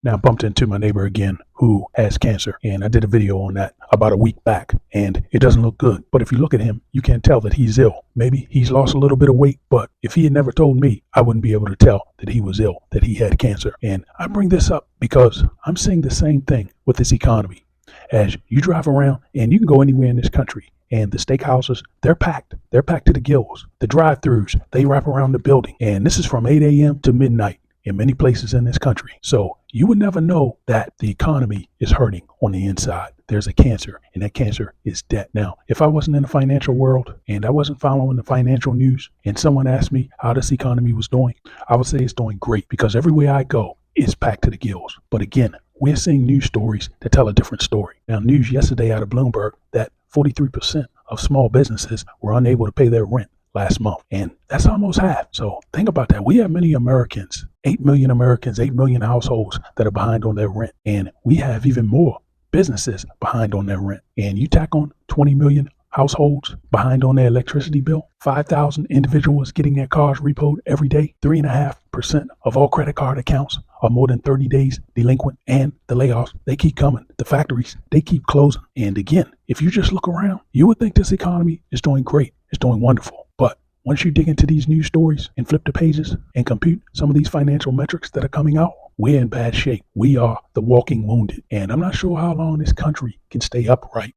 Now, I bumped into my neighbor again who has cancer, and I did a video on that about a week back, and it doesn't look good. But if you look at him, you can't tell that he's ill. Maybe he's lost a little bit of weight, but if he had never told me, I wouldn't be able to tell that he was ill, that he had cancer. And I bring this up because I'm seeing the same thing with this economy. As you drive around, and you can go anywhere in this country, and the steakhouses, they're packed. They're packed to the gills. The drive-thrus, they wrap around the building, and this is from 8 a.m. to midnight in many places in this country. So you would never know that the economy is hurting on the inside. There's a cancer, and that cancer is debt. Now, if I wasn't in the financial world and I wasn't following the financial news, and someone asked me how this economy was doing, I would say it's doing great, because everywhere I go, it's packed to the gills. But again, we're seeing news stories that tell a different story. Now, news yesterday out of Bloomberg that 43% of small businesses were unable to pay their rent last month. And that's almost half. So think about that. We have many Americans, 8 million Americans, 8 million households that are behind on their rent. And we have even more businesses behind on their rent. And you tack on 20 million households behind on their electricity bill, 5,000 individuals getting their cars repoed every day, 3.5% of all credit card accounts are more than 30 days delinquent, and the layoffs, they keep coming. The factories, they keep closing. And again, if you just look around, you would think this economy is doing great. It's doing wonderful. But once you dig into these news stories and flip the pages and compute some of these financial metrics that are coming out, we're in bad shape. We are the walking wounded. And I'm not sure how long this country can stay upright.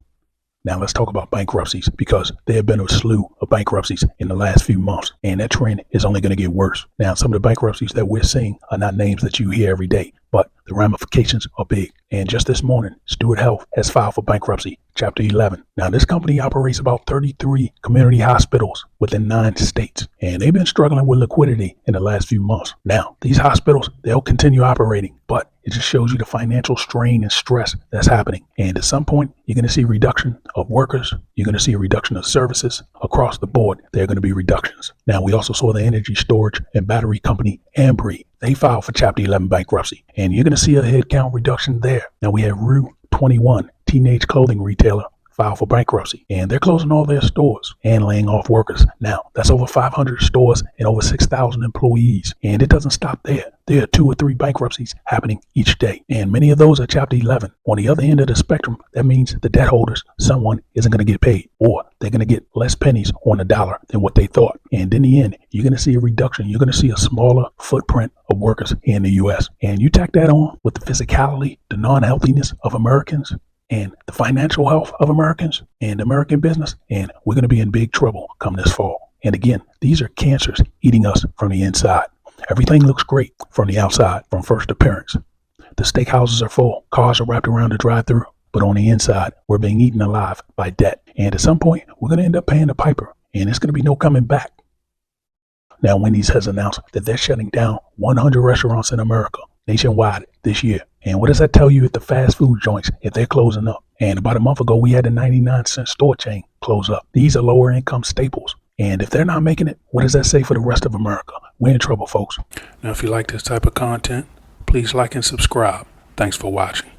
Now let's talk about bankruptcies, because there have been a slew of bankruptcies in the last few months, and that trend is only going to get worse. Now, some of the bankruptcies that we're seeing are not names that you hear every day, but the ramifications are big. And just this morning, Stewart Health has filed for bankruptcy, Chapter 11. Now, this company operates about 33 community hospitals within 9 states, and they've been struggling with liquidity in the last few months. Now, these hospitals, they'll continue operating, but it just shows you the financial strain and stress that's happening. And at some point, you're going to see a reduction of workers. You're going to see a reduction of services across the board. There are going to be reductions. Now, we also saw the energy storage and battery company, Ambri. They filed for Chapter 11 bankruptcy, and you're going to see a headcount reduction there. Now, we have Rue 21, teenage clothing retailer, filed for bankruptcy, and they're closing all their stores and laying off workers. Now, that's over 500 stores and over 6,000 employees, and it doesn't stop there. There are 2 or 3 bankruptcies happening each day, and many of those are Chapter 11. On the other end of the spectrum, that means the debt holders, someone isn't going to get paid, or they're going to get less pennies on the dollar than what they thought. And in the end, you're going to see a reduction. You're going to see a smaller footprint of workers here in the U.S. And you tack that on with the physicality, the non-healthiness of Americans, and the financial health of Americans and American business, and we're going to be in big trouble come this fall. And again, these are cancers eating us from the inside. Everything looks great from the outside, from first appearance. The steakhouses are full, cars are wrapped around the drive-thru, but on the inside, we're being eaten alive by debt. And at some point, we're going to end up paying the piper, and it's going to be no coming back. Now, Wendy's has announced that they're shutting down 100 restaurants in America nationwide this year. And what does that tell you at the fast food joints if they're closing up? And about a month ago, we had a 99-cent store chain close up. These are lower income staples. And if they're not making it, what does that say for the rest of America? We're in trouble, folks. Now, if you like this type of content, please like and subscribe. Thanks for watching.